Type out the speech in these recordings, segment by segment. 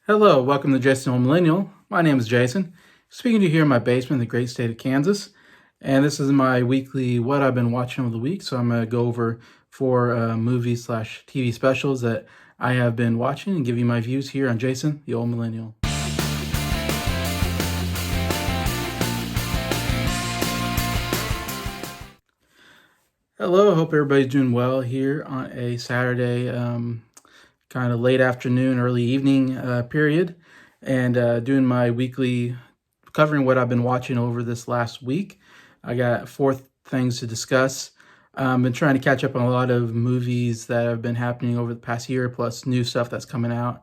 Hello, welcome to Jason the Old Millennial. My name is Jason, speaking to you here in my basement in the great state of Kansas. And this is my weekly what I've been watching over the week. So I'm going to go over four movies slash TV specials that I have been watching and give you my views here on Jason the Old Millennial. Hello, hope everybody's doing well here on a Saturday, kind of late afternoon, early evening period, and doing my weekly covering what I've been watching over this last week. I got four things to discuss. I've been trying to catch up on a lot of movies that have been happening over the past year, plus new stuff that's coming out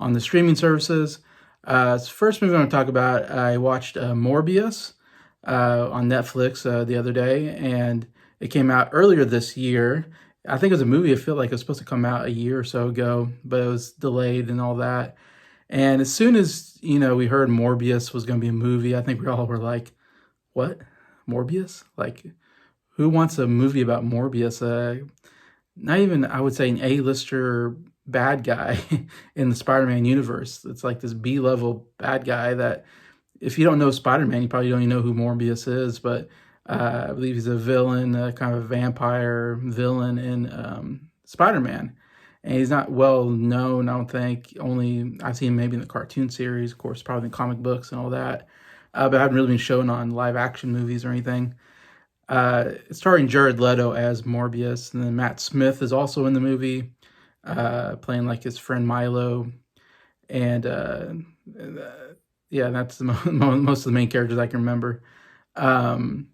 on the streaming services. First movie I'm going to talk about, I watched Morbious on Netflix the other day, and it came out earlier this year. I think it was a movie. I feel like it was supposed to come out a year or so ago, but it was delayed and all that. And as soon as, we heard Morbius was going to be a movie, I think we all were like, what? Morbius? Like, who wants a movie about Morbius? Not even, I would say, an A-lister bad guy in the Spider-Man universe. It's like this B-level bad guy that, if you don't know Spider-Man, you probably don't even know who Morbius is, but I believe he's a villain, kind of a vampire villain in Spider-Man. And he's not well known, I don't think. Only I've seen him maybe in the cartoon series, of course, probably in comic books and all that. But I haven't really been shown on live action movies or anything. It's starring Jared Leto as Morbius, and then Matt Smith is also in the movie, playing like his friend Milo. And yeah, that's the most of the main characters I can remember. Um,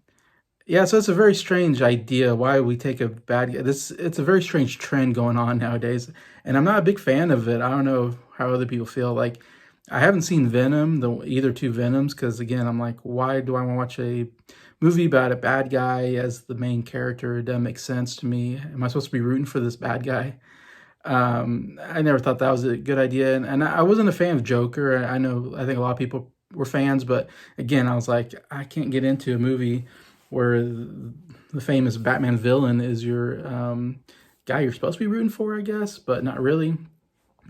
yeah, so it's a very strange idea why we take a bad guy. It's a very strange trend going on nowadays, and I'm not a big fan of it. I don't know how other people feel. Like, I haven't seen Venom, either two Venoms, because again, I'm like, why do I want to watch a movie about a bad guy as the main character? It doesn't make sense to me. Am I supposed to be rooting for this bad guy? I never thought that was a good idea, and I wasn't a fan of Joker. I think a lot of people were fans, but again, I was like, I can't get into a movie where the famous Batman villain is your guy you're supposed to be rooting for, I guess, but not really.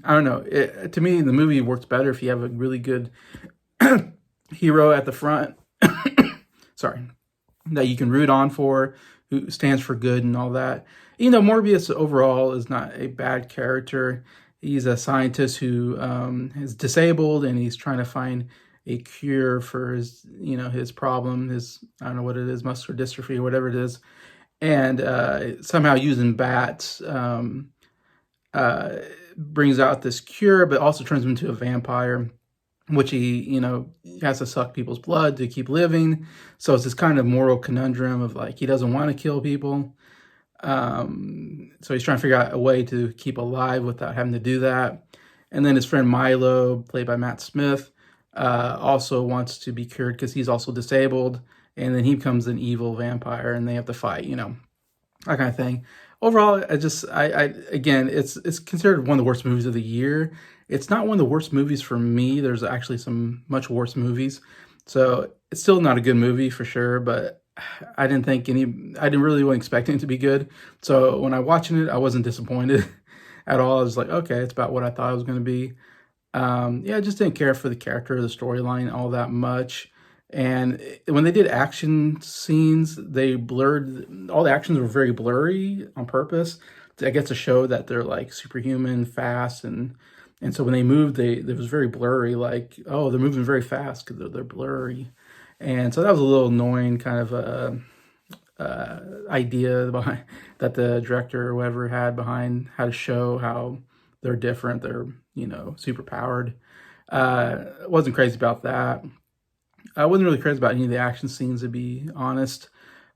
I don't know. To me, the movie works better if you have a really good hero at the front. Sorry, that you can root on for, who stands for good and all that. Morbius overall is not a bad character. He's a scientist who is disabled, and he's trying to find a cure for his problem, I don't know what it is, muscular dystrophy or whatever it is. And somehow using bats brings out this cure, but also turns him into a vampire, which he has to suck people's blood to keep living. So it's this kind of moral conundrum of like, he doesn't want to kill people. So he's trying to figure out a way to keep alive without having to do that. And then his friend Milo, played by Matt Smith, also wants to be cured because he's also disabled. And then he becomes an evil vampire, and they have to fight, that kind of thing. Overall, again, it's considered one of the worst movies of the year. It's not one of the worst movies for me. There's actually some much worse movies. So it's still not a good movie for sure, but I didn't really expect it to be good. So when I watching it, I wasn't disappointed at all. I was like, okay, it's about what I thought it was going to be. Yeah, I just didn't care for the character, the storyline all that much. And when they did action scenes, they blurred, all the actions were very blurry on purpose, I guess, to show that they're like superhuman, fast, and so when they moved, it was very blurry, like, oh, they're moving very fast because they're blurry. And so that was a little annoying kind of idea behind that the director or whoever had behind how to show how they're different, they're super powered. Wasn't crazy about that. I wasn't really crazy about any of the action scenes, to be honest.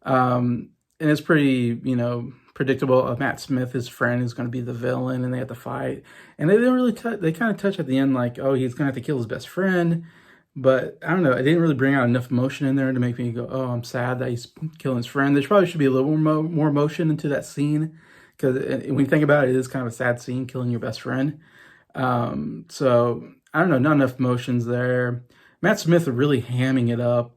And it's pretty, predictable. Matt Smith, his friend, is going to be the villain, and they have to fight. And they didn't really they kind of touch at the end, like, oh, he's going to have to kill his best friend. But I don't know, it didn't really bring out enough emotion in there to make me go, oh, I'm sad that he's killing his friend. There probably should be a little more emotion into that scene, because when you think about it, it is kind of a sad scene, killing your best friend. So I don't know, not enough emotions there. Matt Smith is really hamming it up.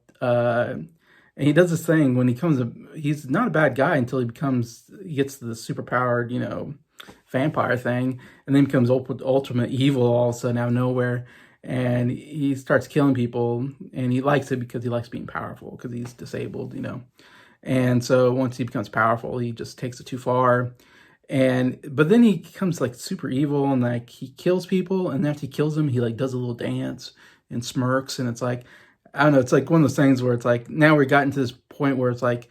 And he does this thing when he's not a bad guy until he gets the super powered, vampire thing, and then becomes ultimate evil all of a sudden out of nowhere. And he starts killing people, and he likes it because he likes being powerful because he's disabled, And so once he becomes powerful, he just takes it too far. And but then he becomes like super evil and like he kills people, and after he kills them, he like does a little dance and smirks, and it's like I don't know, it's like one of those things where it's like now we've gotten to this point where it's like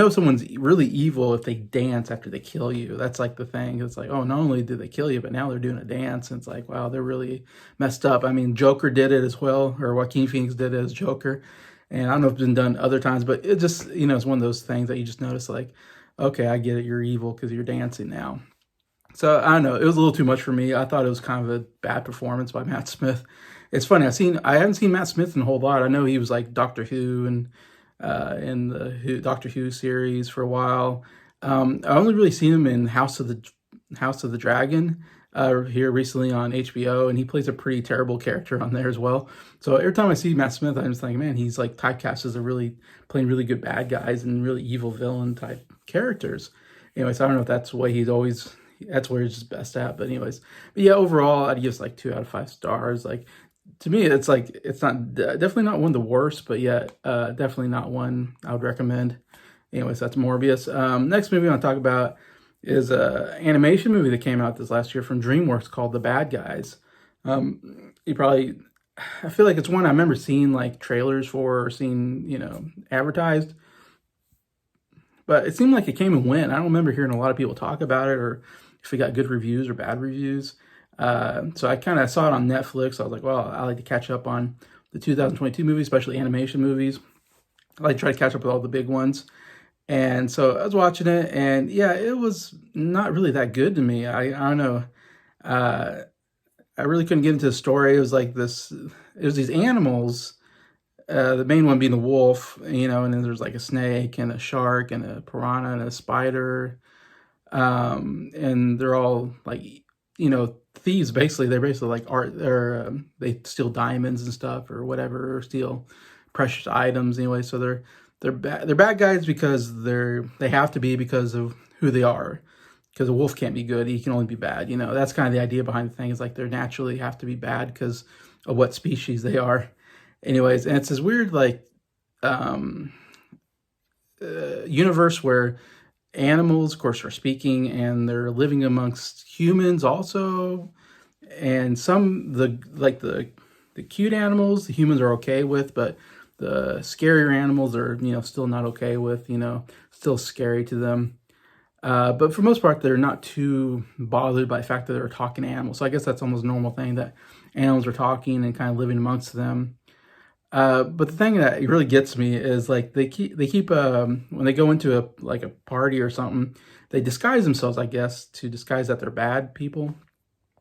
someone's really evil if they dance after they kill you. That's like the thing. It's like, oh, not only did they kill you, but now they're doing a dance. And it's like, wow, they're really messed up. I mean, Joker did it as well, or Joaquin Phoenix did it as Joker. And I don't know if it's been done other times, but it just, it's one of those things that you just notice like, okay, I get it. You're evil because you're dancing now. So I don't know. It was a little too much for me. I thought it was kind of a bad performance by Matt Smith. It's funny. I haven't seen Matt Smith in a whole lot. I know he was like Doctor Who and in the Doctor Who series for a while. I only really seen him in House of the Dragon here recently on HBO, and he plays a pretty terrible character on there as well. So every time I see Matt Smith, I'm just like, man, he's like typecast as playing really good bad guys and really evil villain type characters. Anyways, I don't know if that's why that's where he's just best at. But yeah, overall, I'd give like 2 out of 5 stars. Like to me, it's like it's not definitely not one of the worst, but yet definitely not one I would recommend. Anyways, that's Morbius. Next movie I want to talk about is a animation movie that came out this last year from DreamWorks called The Bad Guys. I feel like it's one I remember seeing like trailers for or seeing, advertised. But it seemed like it came and went. I don't remember hearing a lot of people talk about it or if it got good reviews or bad reviews. So I kind of saw it on Netflix. I was like, well, I like to catch up on the 2022 movies, especially animation movies. I like to try to catch up with all the big ones. And so I was watching it, and yeah, it was not really that good to me. I don't know. I really couldn't get into the story. It was like this, it was these animals, the main one being the wolf, and then there's like a snake and a shark and a piranha and a spider. And they're all like, thieves basically. They're basically like art, they steal diamonds and stuff or whatever, or steal precious items anyway. So they're bad guys because they have to be because of who they are. Because a wolf can't be good, he can only be bad. That's kind of the idea behind the thing, is like they naturally have to be bad because of what species they are. Anyways, and it's this weird like universe where animals, of course, are speaking and they're living amongst humans also. And the cute animals, the humans are okay with, but the scarier animals are, still not okay with, still scary to them. But for most part, they're not too bothered by the fact that they're talking animals. So I guess that's almost a normal thing, that animals are talking and kind of living amongst them. But the thing that really gets me is like they keep when they go into a party or something, they disguise themselves, I guess, to disguise that they're bad people.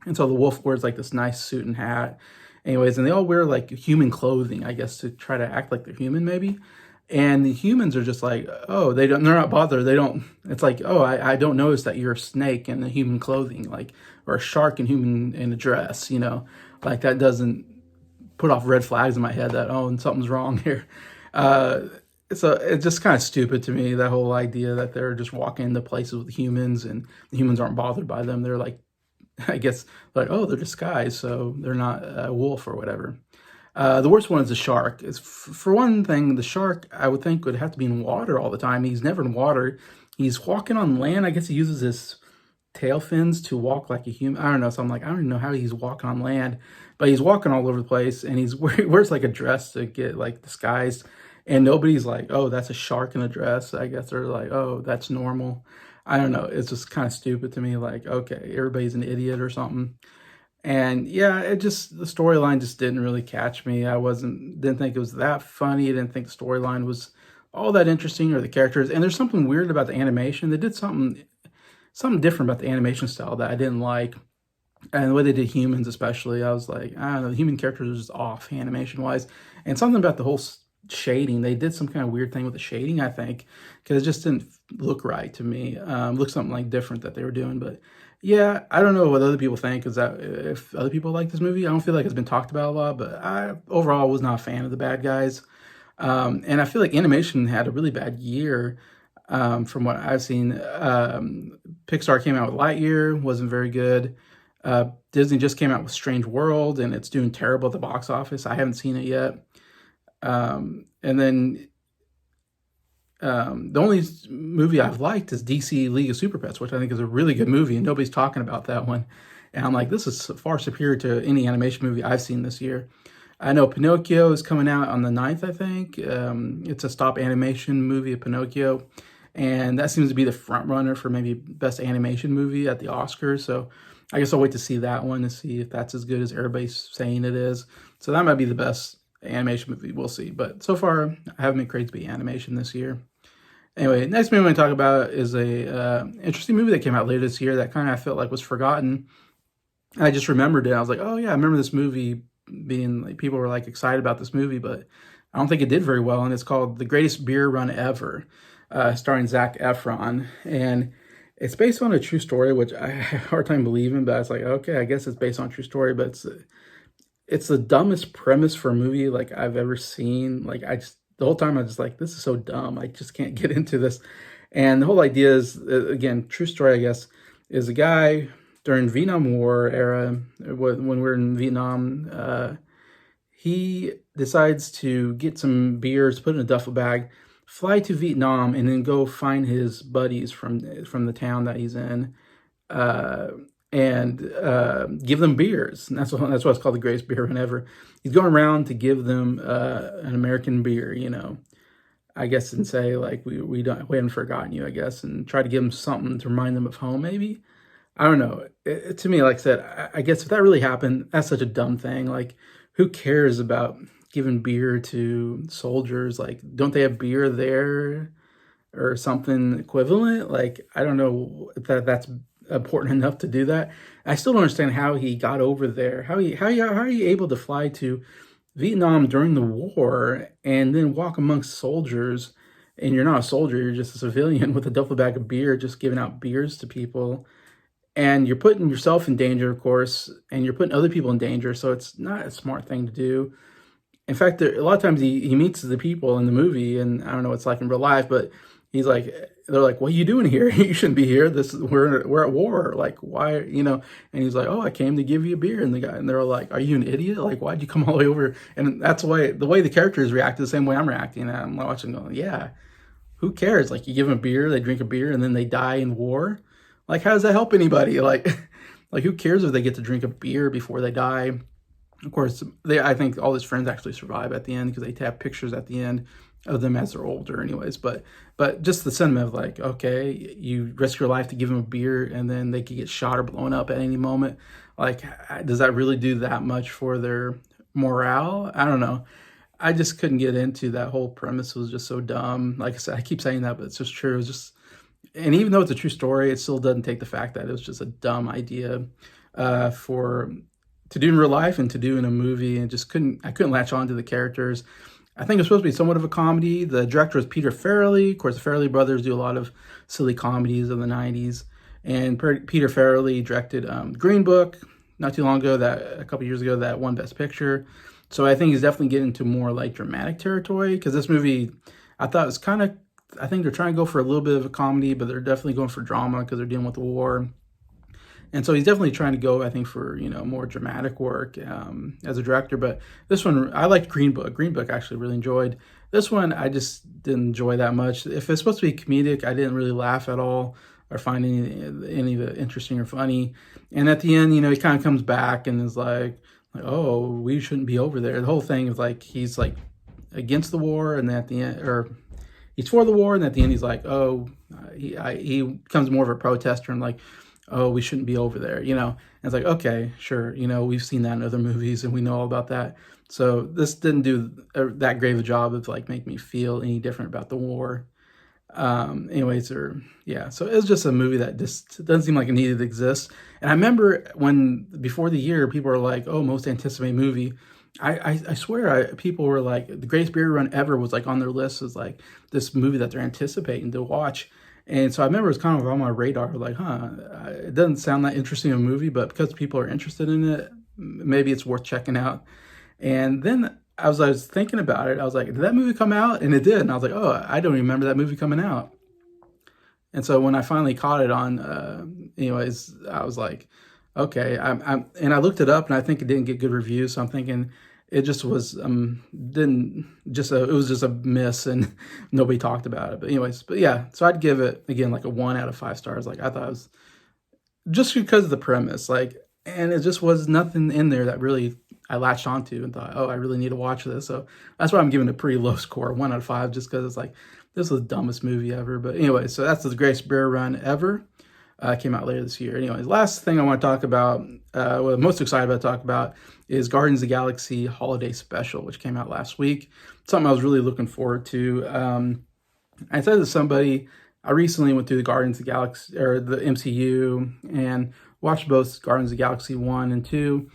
And so the wolf wears like this nice suit and hat. Anyways, and they all wear like human clothing, I guess, to try to act like they're human maybe. And the humans are just like, oh, they're not bothered. It's like, oh, I don't notice that you're a snake in the human clothing, like, or a shark in a dress, like that doesn't put off red flags in my head that, oh, and something's wrong here. So it's just kind of stupid to me, that whole idea that they're just walking into places with humans and the humans aren't bothered by them. They're like, I guess, like, oh, they're disguised, so they're not a wolf or whatever. The worst one is the shark. For one thing, the shark, I would think, would have to be in water all the time. He's never in water. He's walking on land. I guess he uses his tail fins to walk like a human. I don't know. So I'm like, I don't even know how he's walking on land. But he's walking all over the place, and he wears like a dress to get like disguised. And nobody's like, oh, that's a shark in a dress. I guess they're like, oh, that's normal. I don't know. It's just kind of stupid to me. Like, okay, everybody's an idiot or something. And yeah, the storyline just didn't really catch me. Didn't think it was that funny. I didn't think the storyline was all that interesting, or the characters. And there's something weird about the animation. They did something different about the animation style that I didn't like. And the way they did humans, especially, I was like, I don't know, the human characters are just off animation wise. And something about the whole shading, they did some kind of weird thing with the shading, I think, because it just didn't look right to me. Looked something like different that they were doing. But yeah, I don't know what other people think. If other people like this movie, I don't feel like it's been talked about a lot. But I overall was not a fan of The Bad Guys. And I feel like animation had a really bad year. from what I've seen. Pixar came out with Lightyear, wasn't very good. Disney just came out with Strange World, and it's doing terrible at the box office. I haven't seen it yet. And then the only movie I've liked is DC League of Super Pets, which I think is a really good movie, and nobody's talking about that one. And I'm like, this is far superior to any animation movie I've seen this year. I know Pinocchio is coming out on the 9th, I think. It's a stop animation movie of Pinocchio, and that seems to be the front runner for maybe best animation movie at the Oscars. So I guess I'll wait to see that one to see if that's as good as everybody's saying it is. So that might be the best animation movie. We'll see. But so far, I haven't been crazy to be animation this year. Anyway, next movie I'm going to talk about is a interesting movie that came out later this year that kind of I felt like was forgotten. I just remembered it. I was like, oh yeah, I remember this movie being like, people were like excited about this movie, but I don't think it did very well. And it's called The Greatest Beer Run Ever, starring Zac Efron. And it's based on a true story, which I have a hard time believing, but I was like, okay, I guess it's based on a true story, but it's the dumbest premise for a movie like I've ever seen. Like the whole time I was just like, this is so dumb. I just can't get into this. And the whole idea is, again, true story, I guess, is a guy during Vietnam War era, when we're in Vietnam, he decides to get some beers, put in a duffel bag, fly to Vietnam, and then go find his buddies from the town that he's in, and give them beers. And that's why it's called the greatest beer run ever. He's going around to give them an American beer, I guess, and say like we haven't forgotten you, I guess, and try to give them something to remind them of home, maybe. I don't know. To me, like I said, I guess if that really happened, that's such a dumb thing. Like, who cares about giving beer to soldiers? Like, don't they have beer there or something equivalent? Like, I don't know if that's important enough to do that. I still don't understand how he got over there. How are you able to fly to Vietnam during the war and then walk amongst soldiers? And you're not a soldier, you're just a civilian with a duffel bag of beer, just giving out beers to people. And you're putting yourself in danger, of course, and you're putting other people in danger. So it's not a smart thing to do. In fact, a lot of times he meets the people in the movie, and I don't know what it's like in real life, but they're like, what are you doing here? You shouldn't be here. We're at war. Like, why, And he's like, oh, I came to give you a beer. And they're like, are you an idiot? Like, why'd you come all the way over? And that's why the way the characters react is the same way I'm reacting. And I'm watching going, yeah, who cares? Like, you give them a beer, they drink a beer, and then they die in war. Like, how does that help anybody? Like who cares if they get to drink a beer before they die? Of course, I think all his friends actually survive at the end because they have pictures at the end of them as they're older anyways. But just the sentiment of like, okay, you risk your life to give them a beer and then they could get shot or blown up at any moment. Like, does that really do that much for their morale? I don't know. I just couldn't get into that whole premise. It was just so dumb. Like I said, I keep saying that, but it's just true. It was just, and even though it's a true story, it still doesn't take the fact that it was just a dumb idea to do in real life and to do in a movie, and I couldn't latch on to the characters. I think it's supposed to be somewhat of a comedy. The director is Peter Farrelly. Of course, the Farrelly brothers do a lot of silly comedies of the 90s. And Peter Farrelly directed Green Book not too long ago, a couple years ago, that won Best Picture. So I think he's definitely getting into more like dramatic territory, because this movie, I thought was I think they're trying to go for a little bit of a comedy, but they're definitely going for drama because they're dealing with the war. And so he's definitely trying to go, I think, for, more dramatic work as a director. But this one, I liked Green Book. Green Book I actually really enjoyed. This one, I just didn't enjoy that much. If it's supposed to be comedic, I didn't really laugh at all or find any of it interesting or funny. And at the end, he kind of comes back and is like, oh, we shouldn't be over there. The whole thing is like, he's like against the war, and then at the end, or he's for the war, and at the end he's like, oh, he becomes more of a protester and like, oh, we shouldn't be over there, And it's like, okay, sure, we've seen that in other movies and we know all about that. So this didn't do that great of a job of like make me feel any different about the war. Anyways, so it was just a movie that just doesn't seem like it needed to exist. And I remember before the year, people were like, oh, most anticipated movie. I swear people were like, the greatest beer run ever was like on their list as like this movie that they're anticipating to watch. And so I remember it was kind of on my radar, like, it doesn't sound that interesting a movie, but because people are interested in it, maybe it's worth checking out. And then I was thinking about it. I was like, did that movie come out? And it did. And I was like, oh, I don't remember that movie coming out. And so when I finally caught it on, anyways, I was like, okay, and I looked it up, and I think it didn't get good reviews. So I'm thinking it just was, didn't just it was just a miss, and nobody talked about it. But anyways, but yeah, so I'd give it again like a 1 out of 5 stars. Like I thought it was just because of the premise, like, and it just was nothing in there that really I latched onto and thought, oh, I really need to watch this. So that's why I'm giving it a pretty low score, 1 out of 5, just because it's like this was the dumbest movie ever. But anyway, so that's the greatest bear run ever. Came out later this year. Anyways, last thing I want to talk about, what I'm most excited about to talk about, is Guardians of the Galaxy Holiday Special, which came out last week. Something I was really looking forward to. I said to somebody, I recently went through the Guardians of the Galaxy, or the MCU, and watched both Guardians of the Galaxy 1 and 2.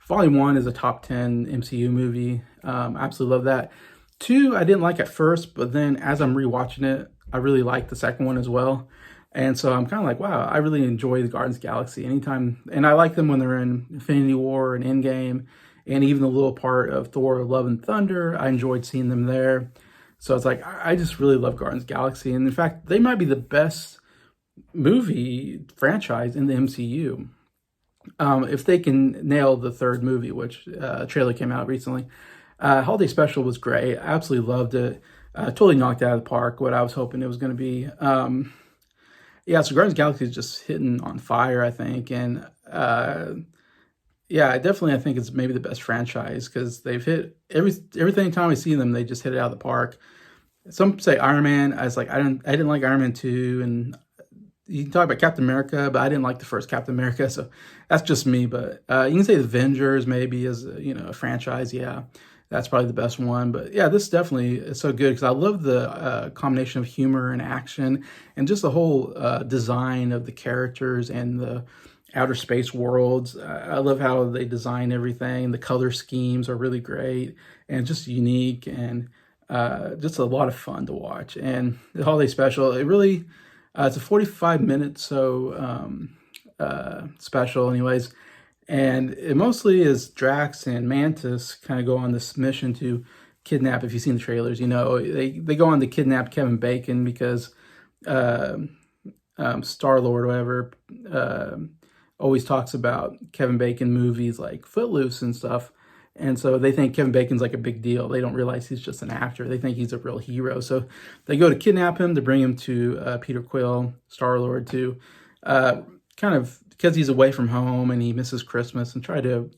Volume 1 is a top 10 MCU movie. Absolutely love that. 2, I didn't like at first, but then as I'm rewatching it, I really like the second one as well. And so I'm kind of like, wow, I really enjoy the Guardians of the Galaxy anytime. And I like them when they're in Infinity War and Endgame, and even the little part of Thor, Love and Thunder. I enjoyed seeing them there. So it's like, I just really love Guardians of the Galaxy. And in fact, they might be the best movie franchise in the MCU. If they can nail the third movie, which trailer came out recently. Holiday Special was great. I absolutely loved it. Totally knocked it out of the park what I was hoping it was going to be. Yeah, so Guardians of the Galaxy is just hitting on fire, I think. And yeah, definitely I think it's maybe the best franchise because they've hit everything time I see them, they just hit it out of the park. Some say Iron Man. I was like, I didn't like Iron Man 2, and you can talk about Captain America, but I didn't like the first Captain America, so that's just me. But you can say the Avengers maybe as a franchise. Yeah, that's probably the best one. But yeah, this definitely is so good because I love the combination of humor and action, and just the whole design of the characters and the outer space worlds. I love how they design everything. The color schemes are really great and just unique, and just a lot of fun to watch. And the Holiday Special, it really it's a 45-minute special anyways, and it mostly is Drax and Mantis kind of go on this mission to kidnap. If you've seen the trailers, they go on to kidnap Kevin Bacon because Star-Lord or whatever always talks about Kevin Bacon movies like Footloose and stuff. And so they think Kevin Bacon's like a big deal. They don't realize he's just an actor. They think he's a real hero. So they go to kidnap him to bring him to Peter Quill, Star-Lord, to kind of, because he's away from home and he misses Christmas, and try to,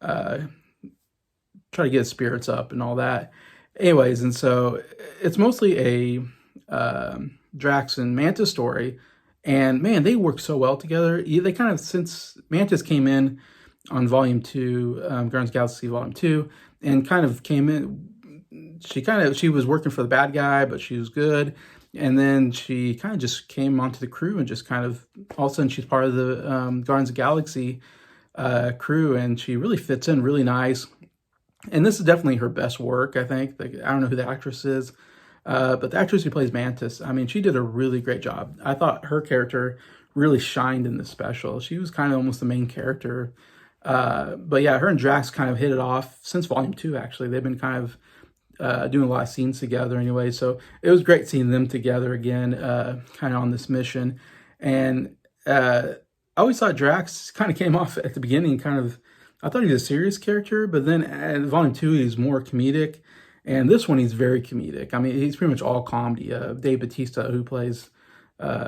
try to get his spirits up and all that. Anyways, and so it's mostly a Drax and Mantis story. And man, they work so well together. They kind of, since Mantis came in on Volume 2, Guardians of the Galaxy Volume 2, and kind of came in, she was working for the bad guy, but she was good. And then she kind of just came onto the crew and just kind of, all of a sudden she's part of the Guardians of the Galaxy crew, and she really fits in really nice. And this is definitely her best work, I think. Like, I don't know who the actress is, but the actress who plays Mantis, I mean, she did a really great job. I thought her character really shined in this special. She was kind of almost the main character. But yeah, her and Drax kind of hit it off since Volume 2, actually. They've been kind of doing a lot of scenes together anyway. So it was great seeing them together again, kind of on this mission. And I always thought Drax kind of came off at the beginning I thought he was a serious character, but then at Volume 2, he's more comedic. And this one, he's very comedic. I mean, he's pretty much all comedy. Dave Bautista, who plays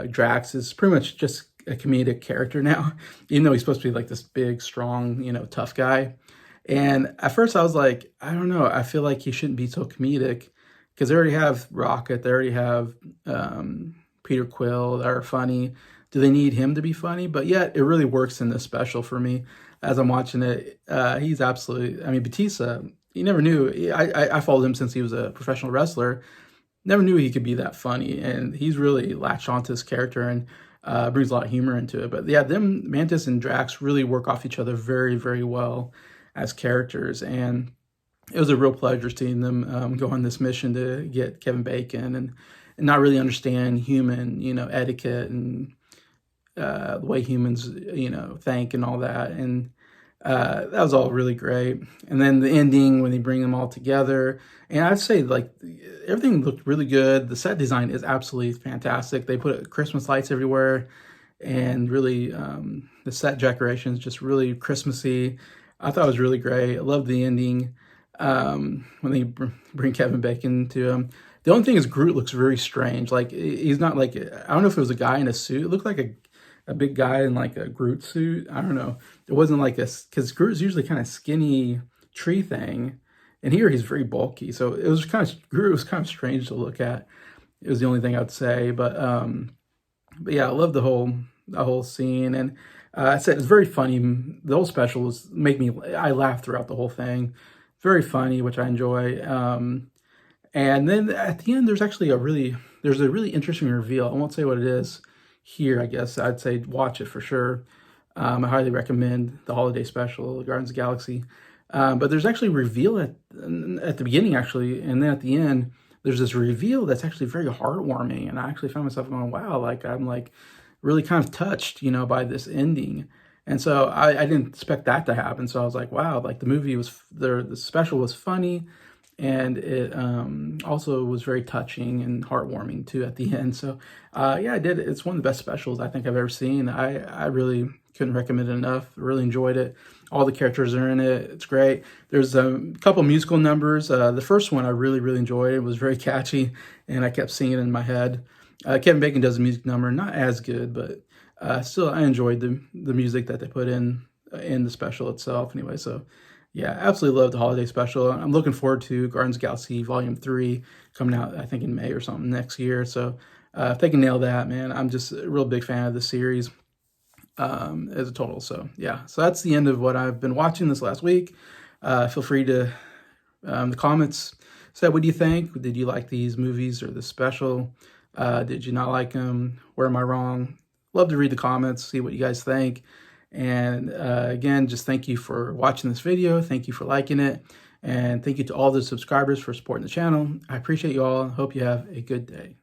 Drax, is pretty much just a comedic character now, even though he's supposed to be like this big, strong, tough guy. And at first I was like, I don't know, I feel like he shouldn't be so comedic because they already have Rocket, they already have Peter Quill that are funny. Do they need him to be funny? But yet it really works in this special for me as I'm watching it. He's absolutely, I mean, Batista, you never knew. I followed him since he was a professional wrestler. Never knew he could be that funny, and he's really latched onto his character and brings a lot of humor into it. But yeah, Mantis and Drax really work off each other very, very well as characters. And it was a real pleasure seeing them go on this mission to get Kevin Bacon and not really understand human, etiquette and the way humans, think and all that. And That was all really great. And then the ending when they bring them all together. And I'd say like everything looked really good. The set design is absolutely fantastic. They put Christmas lights everywhere, and really the set decorations just really Christmassy. I thought it was really great. I loved the ending when they bring Kevin Bacon to him. The only thing is Groot looks very strange. Like he's not like, I don't know if it was a guy in a suit. It looked like a big guy in like a Groot suit. I don't know. It wasn't like a, because Groot's usually kind of skinny tree thing, and here he's very bulky. So it was kind of, Groot was kind of strange to look at. It was the only thing I'd say, but yeah, I love the whole scene, and I said it's very funny. The whole special was make me, I laughed throughout the whole thing. Very funny, which I enjoy. And then at the end, there's a really interesting reveal. I won't say what it is here. I guess I'd say watch it for sure. I highly recommend the holiday special, Guardians of the Galaxy. But there's actually a reveal at the beginning, actually, and then at the end, there's this reveal that's actually very heartwarming. And I actually found myself going, wow, like I'm like really kind of touched, by this ending. And so I didn't expect that to happen. So I was like, wow, like the special was funny, and it also was very touching and heartwarming too at the end. So yeah, I did. It's one of the best specials I think I've ever seen. I really couldn't recommend it enough. Really enjoyed it. All the characters are in it. It's great. There's a couple musical numbers. The first one I really enjoyed. It was very catchy, and I kept singing it in my head. Kevin Bacon does a music number, not as good, but still I enjoyed the music that they put in the special itself. Anyway, so yeah, absolutely love the holiday special. I'm looking forward to Guardians of the Galaxy Volume 3 coming out, I think, in May or something next year. So if they can nail that, man, I'm just a real big fan of the series as a total. So yeah, so that's the end of what I've been watching this last week. Feel free to, the comments, say what do you think? Did you like these movies or the special? Did you not like them? Where am I wrong? Love to read the comments, see what you guys think. And again, just thank you for watching this video. Thank you for liking it. And thank you to all the subscribers for supporting the channel. I appreciate you all. Hope you have a good day.